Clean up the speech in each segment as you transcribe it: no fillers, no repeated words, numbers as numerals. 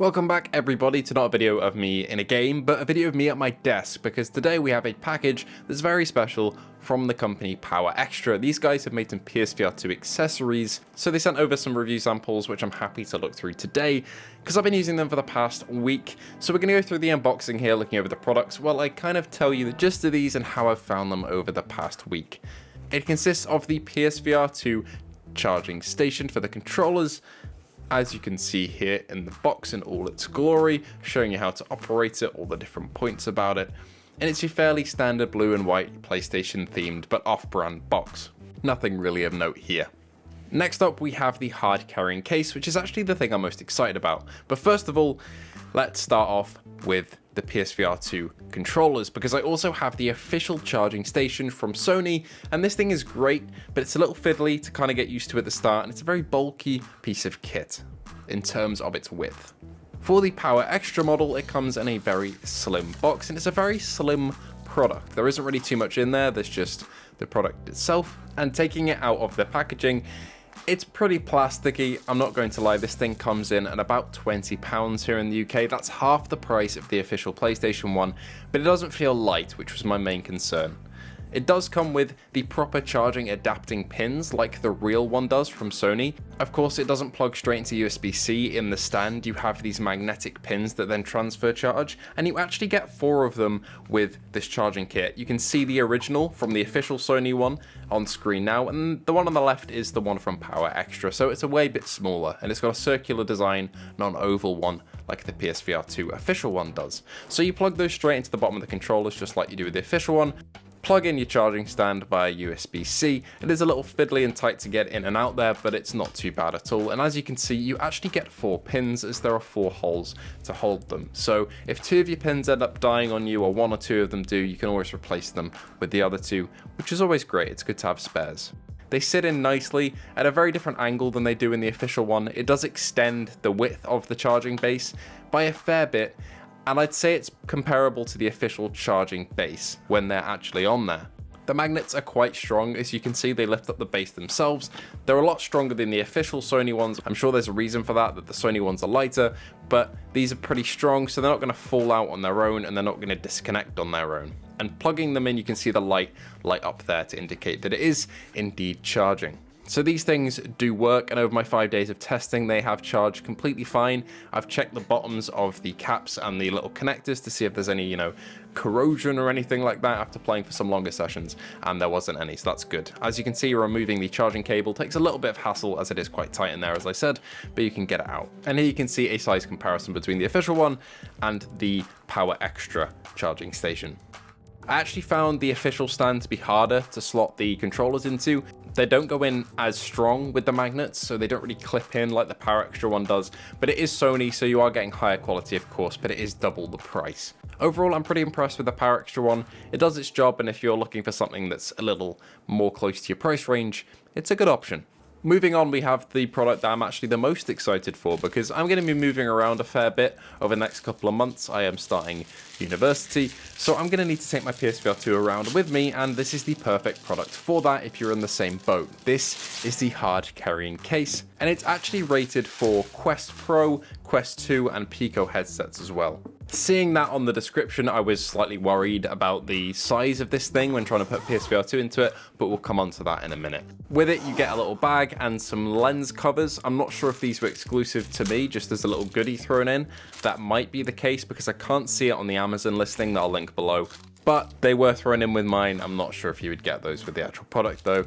Welcome back everybody to not a video of me in a game, but a video of me at my desk, because today we have a package that's very special from the company PowerExtra. These guys have made some PSVR2 accessories, so they sent over some review samples which I'm happy to look through today, because I've been using them for the past week. So we're going to go through the unboxing here, looking over the products, while I kind of tell you the gist of these and how I've found them over the past week. It consists of the PSVR2 charging station for the controllers, as you can see here in the box in all its glory, showing you how to operate it, all the different points about it. And it's your fairly standard blue and white PlayStation themed but off-brand box. Nothing really of note here. Next up we have the hard carrying case, which is actually the thing I'm most excited about. But first of all, let's start off with the PSVR2 controllers, because I also have the official charging station from Sony, and this thing is great, but it's a little fiddly to kind of get used to at the start, and it's a very bulky piece of kit in terms of its width. For the PowerExtra model, it comes in a very slim box, and it's a very slim product. There isn't really too much in there, there's just the product itself, and taking it out of the packaging, it's pretty plasticky. I'm not going to lie, this thing comes in at about £20 here in the UK. That's half the price of the official PlayStation 1, but it doesn't feel light, which was my main concern. It does come with the proper charging adapting pins like the real one does from Sony. Of course, it doesn't plug straight into USB-C in the stand. You have these magnetic pins that then transfer charge, and you actually get 4 of them with this charging kit. You can see the original from the official Sony one on screen now, and the one on the left is the one from PowerExtra, so it's a way bit smaller, and it's got a circular design, not an oval one like the PSVR2 official one does. So you plug those straight into the bottom of the controllers just like you do with the official one. Plug in your charging stand via USB-C. It is a little fiddly and tight to get in and out there, but it's not too bad at all. And as you can see, you actually get 4 pins, as there are 4 holes to hold them. So if 2 of your pins end up dying on you, or 1 or 2 of them do, you can always replace them with the other 2, which is always great. It's good to have spares. They sit in nicely at a very different angle than they do in the official one. It does extend the width of the charging base by a fair bit, and I'd say it's comparable to the official charging base when they're actually on there. The magnets are quite strong. As you can see, they lift up the base themselves. They're a lot stronger than the official Sony ones. I'm sure there's a reason for that the Sony ones are lighter, but these are pretty strong, so they're not going to fall out on their own, and they're not going to disconnect on their own. And plugging them in, you can see the light up there to indicate that it is indeed charging. So these things do work, and over my 5 days of testing, they have charged completely fine. I've checked the bottoms of the caps and the little connectors to see if there's any, corrosion or anything like that after playing for some longer sessions, and there wasn't any, so that's good. As you can see, removing the charging cable takes a little bit of hassle, as it is quite tight in there, as I said, but you can get it out. And here you can see a size comparison between the official one and the PowerExtra charging station. I actually found the official stand to be harder to slot the controllers into. They don't go in as strong with the magnets, so they don't really clip in like the PowerExtra one does, but it is Sony, so you are getting higher quality of course, but it is double the price. Overall, I'm pretty impressed with the PowerExtra one. It does its job, and if you're looking for something that's a little more close to your price range, it's a good option. Moving on, we have the product that I'm actually the most excited for, because I'm going to be moving around a fair bit over the next couple of months. I am starting university, so I'm going to need to take my PSVR2 around with me, and this is the perfect product for that if you're in the same boat. This is the hard carrying case, and it's actually rated for Quest Pro, Quest 2, and Pico headsets as well. Seeing that on the description, I was slightly worried about the size of this thing when trying to put PSVR2 into it, but we'll come on to that in a minute. With it, you get a little bag and some lens covers. I'm not sure if these were exclusive to me, just as a little goodie thrown in. That might be the case, because I can't see it on the Amazon listing that I'll link below, but they were thrown in with mine. I'm not sure if you would get those with the actual product though.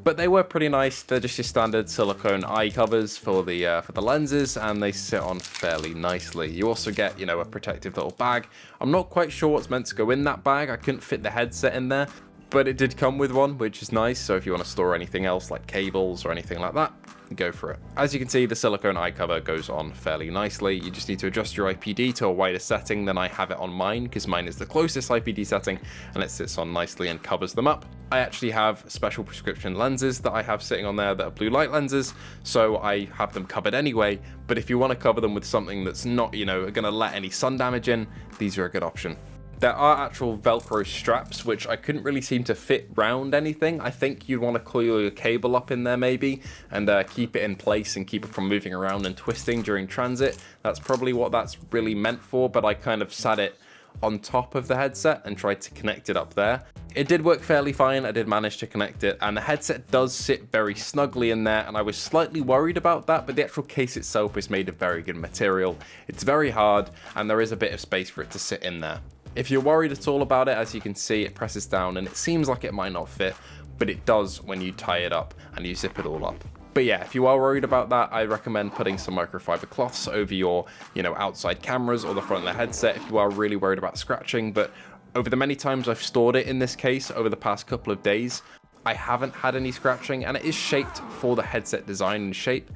But they were pretty nice. They're just your standard silicone eye covers for the lenses, and they sit on fairly nicely. You also get, a protective little bag. I'm not quite sure what's meant to go in that bag. I couldn't fit the headset in there, but it did come with one, which is nice. So if you want to store anything else like cables or anything like that, go for it. As you can see, the silicone eye cover goes on fairly nicely. You just need to adjust your IPD to a wider setting than I have it on mine, because mine is the closest IPD setting, and it sits on nicely and covers them up. I actually have special prescription lenses that I have sitting on there that are blue light lenses, so I have them covered anyway, but if you want to cover them with something that's not, going to let any sun damage in, these are a good option. There are actual Velcro straps, which I couldn't really seem to fit round anything. I think you'd want to coil your cable up in there maybe, and keep it in place and keep it from moving around and twisting during transit. That's probably what that's really meant for, but I kind of sat it on top of the headset and tried to connect it up there. It did work fairly fine. I did manage to connect it, and the headset does sit very snugly in there, and I was slightly worried about that, but the actual case itself is made of very good material. It's very hard, and there is a bit of space for it to sit in there. If you're worried at all about it, as you can see, it presses down and it seems like it might not fit, but it does when you tie it up and you zip it all up. But yeah, if you are worried about that, I recommend putting some microfiber cloths over your, outside cameras or the front of the headset if you are really worried about scratching. But over the many times I've stored it in this case over the past couple of days, I haven't had any scratching, and it is shaped for the headset design and shape.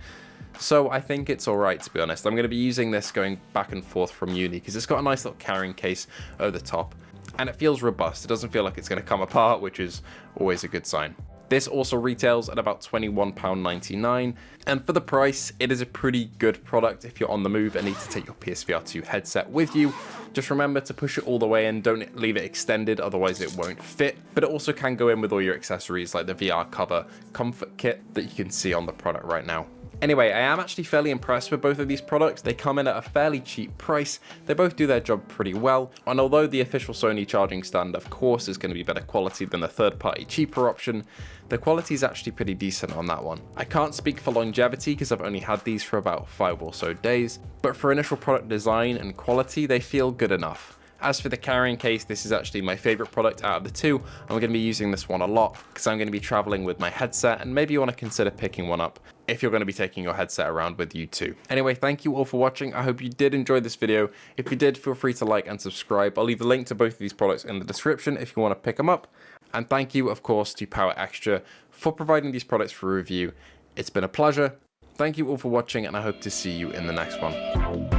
So I think it's alright, to be honest. I'm going to be using this going back and forth from uni because it's got a nice little carrying case over the top, and it feels robust. It doesn't feel like it's going to come apart, which is always a good sign. This also retails at about £21.99, and for the price, it is a pretty good product if you're on the move and need to take your PSVR2 headset with you. Just remember to push it all the way in, don't leave it extended, otherwise it won't fit. But it also can go in with all your accessories like the VR cover comfort kit that you can see on the product right now. Anyway, I am actually fairly impressed with both of these products. They come in at a fairly cheap price. They both do their job pretty well. And although the official Sony charging stand, of course, is going to be better quality than the third-party cheaper option, the quality is actually pretty decent on that one. I can't speak for longevity because I've only had these for about 5 or so days, but for initial product design and quality, they feel good enough. As for the carrying case, this is actually my favorite product out of the two. I'm going to be using this one a lot because I'm going to be traveling with my headset, and maybe you want to consider picking one up if you're going to be taking your headset around with you too. Anyway, thank you all for watching. I hope you did enjoy this video. If you did, feel free to like and subscribe. I'll leave a link to both of these products in the description if you want to pick them up. And thank you, of course, to PowerExtra for providing these products for review. It's been a pleasure. Thank you all for watching, and I hope to see you in the next one.